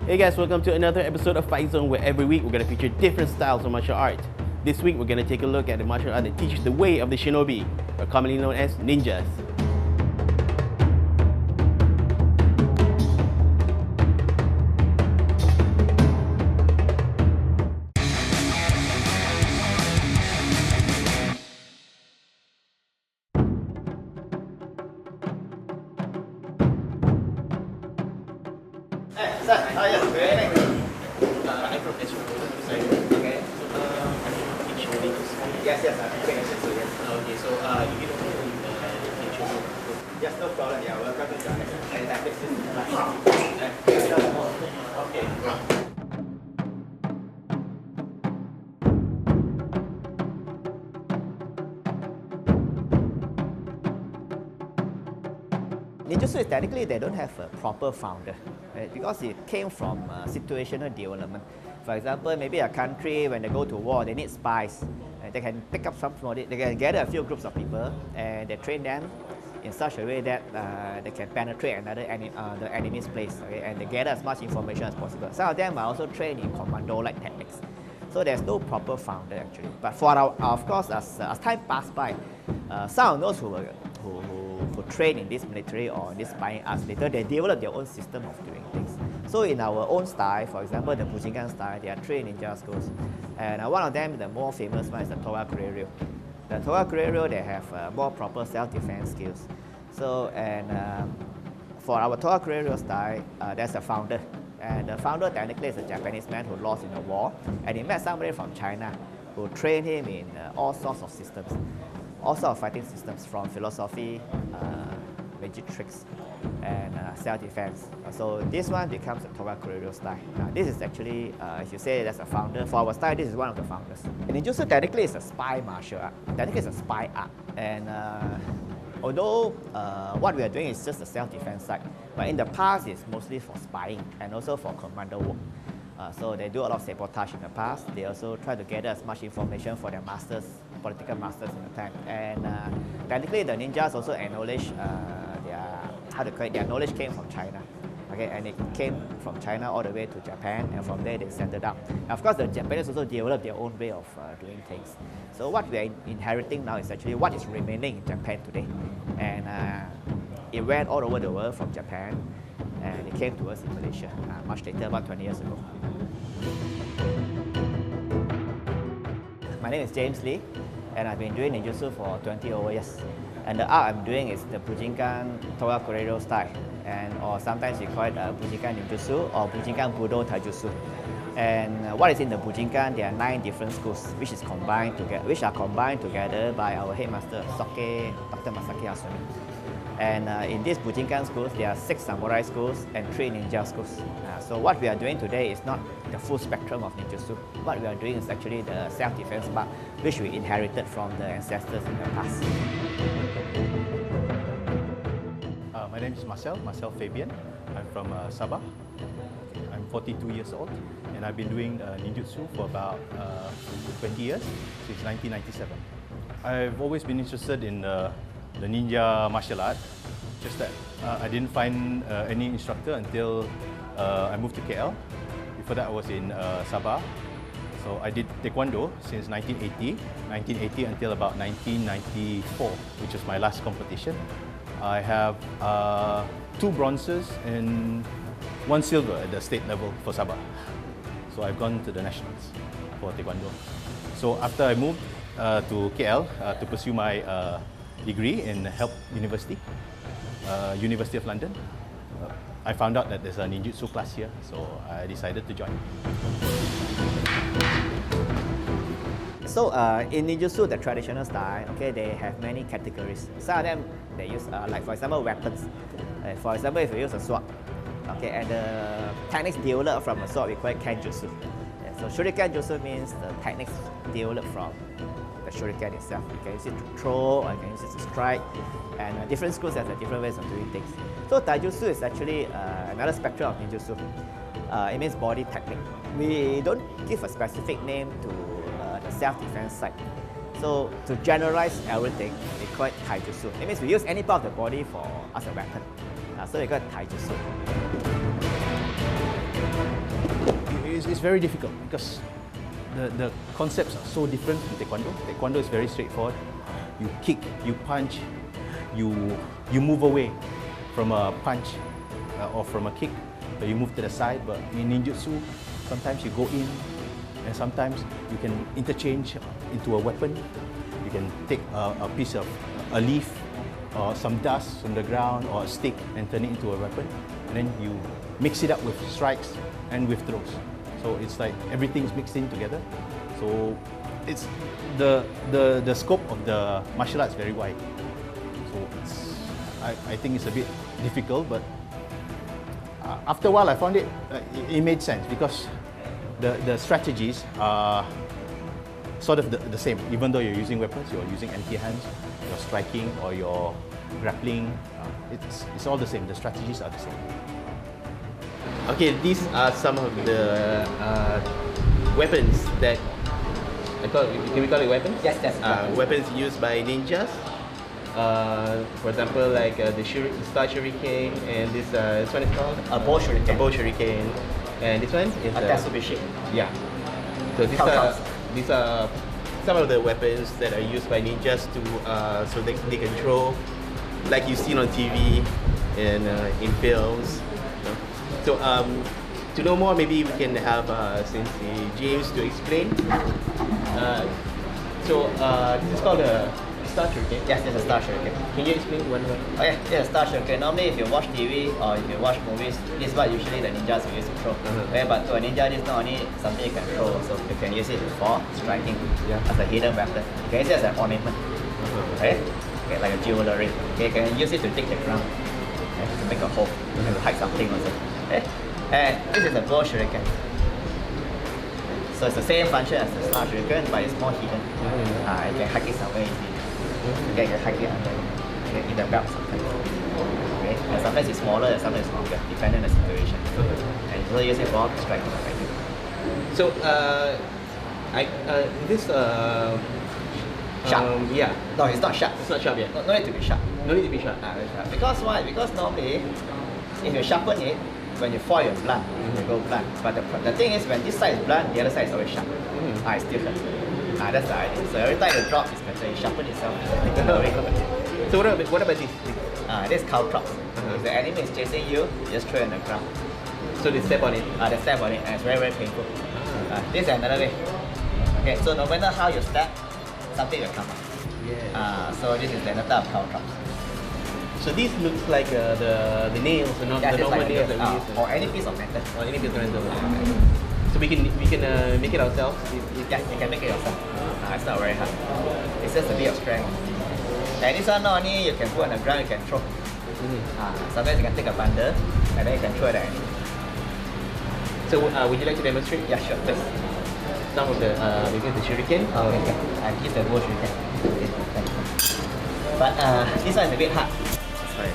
Hey guys, welcome to another episode of Fight Zone, where every week we're going to feature different styles of martial art. This week we're going to take a look at the martial art that teaches the way of the shinobi, or commonly known as ninjas. I'm from Astro. Okay. Yes, I'm doing Ninjutsu, yes. Okay, so if you don't mind, can you show me? Yes, no problem. Yeah, welcome to China. Okay. Ninjutsu is technically they don't have a proper founder, right? Because it came from situational development. For example, maybe a country when they go to war, they need spies. They can pick up somebody, they can gather a few groups of people and they train them in such a way that they can penetrate the enemy's place, okay? And they gather as much information as possible. Some of them are also trained in commando-like techniques. So there's no proper founder actually. But for of course, as time passed by, some of those who train in this military or this spying arts later, they develop their own system of doing things. So in our own style, for example, the Bujinkan style, they are trained in ninja schools. And one of them, the more famous one, is the Towa Kureryo. The Towa Kureryo, they have more proper self-defense skills. So, for our Towa Kureryo style, there's a founder. And the founder technically is a Japanese man who lost in the war. And he met somebody from China who trained him in all sorts of systems. All sorts of fighting systems, from philosophy, magic tricks, and self-defense. So this one becomes a Towa Kureryo style. This is actually, if you say that's a founder, for our style, this is one of the founders. Ninjutsu technically is a spy martial art. Technically it's a spy art. And although what we are doing is just the self-defense side, but in the past it's mostly for spying and also for commando work. So they do a lot of sabotage in the past. They also try to gather as much information for their masters, political masters in the time. And technically the ninjas also acknowledge their knowledge came from China. Okay, and it came from China all the way to Japan, and from there they sent it up. And of course, the Japanese also developed their own way of doing things. So what we are inheriting now is actually what is remaining in Japan today. And it went all over the world from Japan, and it came to us in Malaysia much later, about 20 years ago. My name is James Lee, and I've been doing Ninjutsu for 20 over years. And the art I'm doing is the Bujinkan Towa Kureryo style, or sometimes we call it Bujinkan Ninjutsu or Bujinkan Budo Taijutsu. And what is in the Bujinkan? There are 9 different schools, which are combined together by our headmaster, Soke, Dr. Masaki Asumi. And in these Bujinkan schools, there are 6 samurai schools and 3 ninja schools. So what we are doing today is not the full spectrum of ninjutsu. What we are doing is actually the self-defense part, which we inherited from the ancestors in the past. My name is Marcel Fabian. I'm from Sabah. I'm 42 years old, and I've been doing ninjutsu for about 20 years, since 1997. I've always been interested in the ninja martial art, just that I didn't find any instructor until I moved to KL. Before that I was in Sabah. So I did Taekwondo since 1980 until about 1994, which was my last competition. I have 2 bronzes and 1 silver at the state level for Sabah. So I've gone to the nationals for Taekwondo. So after I moved to KL to pursue my degree in Health University, University of London, I found out that there's a ninjutsu class here, so I decided to join. So in ninjutsu, the traditional style, okay, they have many categories. Some of them they use, like for example, weapons. For example, if you use a sword, okay, and the techniques developed from a sword, we call it kenjutsu. So shuriken jutsu means the techniques developed from the shuriken itself. You can use it to throw, or you can use it to strike, and different schools have different ways of doing things. So taijutsu is actually another spectrum of ninjutsu. It means body technique. We don't give a specific name to the self-defense side. So to generalize everything, we call it taijutsu. It means we use any part of the body as a weapon. So we call it taijutsu. it's very difficult because the concepts are so different from Taekwondo. Taekwondo is very straightforward. You kick, you punch, you move away from a punch or from a kick, or you move to the side. But in Ninjutsu, sometimes you go in, and sometimes you can interchange into a weapon. You can take a piece of a leaf or some dust from the ground or a stick and turn it into a weapon. And then you mix it up with strikes and with throws. So it's like everything's mixed in together. So it's the scope of the martial arts is very wide. So I think it's a bit difficult, but after a while I found it made sense because the strategies are sort of the same. Even though you're using weapons, you're using empty hands, you're striking or you're grappling. It's all the same. The strategies are the same. Okay, these are some of the weapons that can we call it weapons? Yes, yes. Weapons used by ninjas. For example, like the Star Shuriken, and this one is called A bow shuriken. A bow shuriken, and this one is A Tetsubishi. yeah. So these are some of the weapons that are used by ninjas to so they can throw, like you've seen on TV and in films. So to know more, maybe we can have Sensei James to explain. This is called a Star Shuriken. Yes, it's a Star Shuriken. Can you explain one? Okay, yeah, Star Shuriken. Normally, if you watch TV or if you watch movies, this is what usually the ninjas will use to throw. Okay, but to a ninja, this is not only something you can throw, so you can use it for striking as a hidden weapon. You can use it as an ornament. Okay, like a jewelry. Okay, you can use it to dig the ground, to make a hole, to hide something also. Okay, and this is a bow shuriken. So it's the same function as the Star Shuriken, but it's more hidden. You can hide it somewhere easily. Okay, you can hide it under, in the belt sometimes. Okay, and sometimes it's smaller and sometimes it's longer, depending on the situation. And you also use it for striking or fighting. So this sharp? Yeah. No, it's not sharp. It's not sharp yet. No need to be sharp. No need to be sharp. Very sharp. Because why? Because normally, if you sharpen it, when you fall, you're blunt. You go blunt. But the thing is, when this side is blunt, the other side is always sharp. It still hurts. That's the idea. So every time you drop, it's better. You sharpen itself. So what about this? This is cow props. If the enemy is chasing you, you just throw it on the ground. So they step on it. They step on it, and it's very, very painful. This is another way. Okay, so no matter how you step, something will come up. So this is another type of cow props. So this looks like the nails, the normal nails that we use. Or any piece of metal. Or any piece of metal. So we can make it ourselves. Yes, you can make it yourself. It's not very hard. It's just a bit of strength. And this one not only you can put on the ground, you can throw. Sometimes you can take a bundle and then you can throw it at enemy. So would you like to demonstrate? Yeah, sure. Please. Some of the maybe the shuriken. Okay. I give the bow shuriken. But this one is a bit hard. Sorry.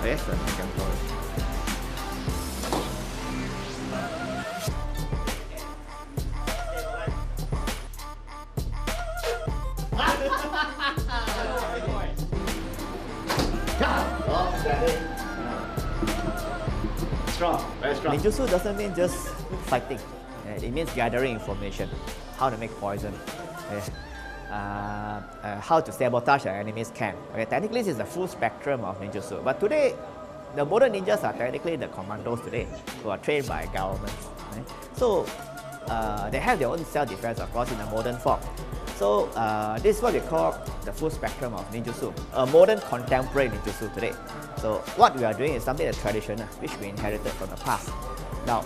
Okay, so you can throw it. Strong, very strong. Ninjutsu doesn't mean just fighting. It means gathering information, how to make poison, how to sabotage an enemy's camp. Okay, technically, this is the full spectrum of ninjutsu. But today, the modern ninjas are technically the commandos today, who are trained by governments. Right? So they have their own self-defense, of course, in a modern form. So this is what we call the full spectrum of ninjutsu, a modern contemporary ninjutsu today. So what we are doing is something that's traditional, which we inherited from the past. Now,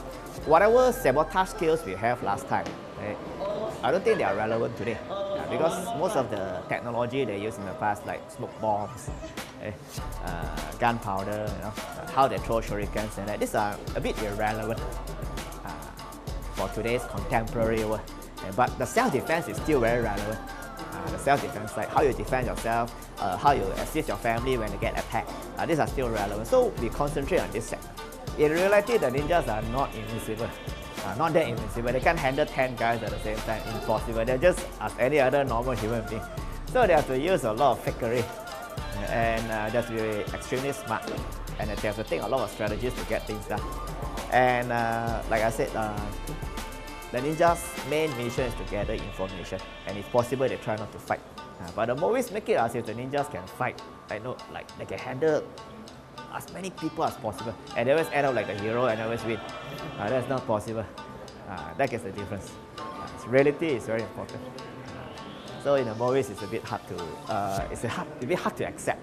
whatever sabotage skills we have last time, right, I don't think they are relevant today. Because most of the technology they used in the past, like smoke bombs, gunpowder, how they throw shurikens, and these are a bit irrelevant for today's contemporary world. But the self-defense is still very relevant. The self-defense, like how you defend yourself, how you assist your family when you get attacked, these are still relevant. So we concentrate on this segment. In reality, the ninjas are not invincible. Not that invincible. They can't handle 10 guys at the same time. Impossible. They're just as any other normal human being. So they have to use a lot of fakery, and they have to be extremely smart, and they have to think a lot of strategies to get things done. And like I said, the ninjas' main mission is to gather information, and if possible, they try not to fight. But the movies make it as if the ninjas can fight. I know, like they can handle as many people as possible, and they always end up like the hero and always win. That's not possible. That gets the difference. Reality is very important. So in the movies, it's a bit hard to accept.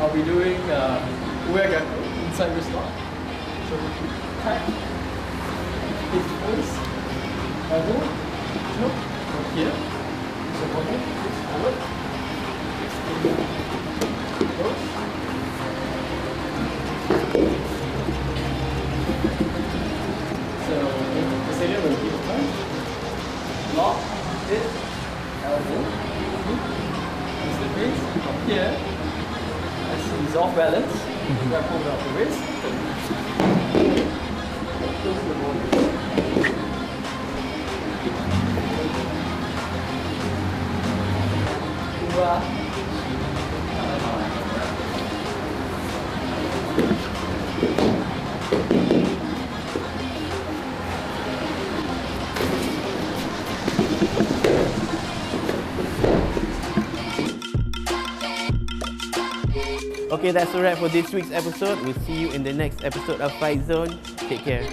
I'll be doing uegako inside your slot. So tap, hit the face, elbow, jump, from here. So forward, forward, close. So the second will keep time. Lock, hit, elbow, use the face, from here. He's off balance. Grab hold of the wrist. Close the body. Okay, that's a wrap for this week's episode. We'll see you in the next episode of Fight Zone. Take care.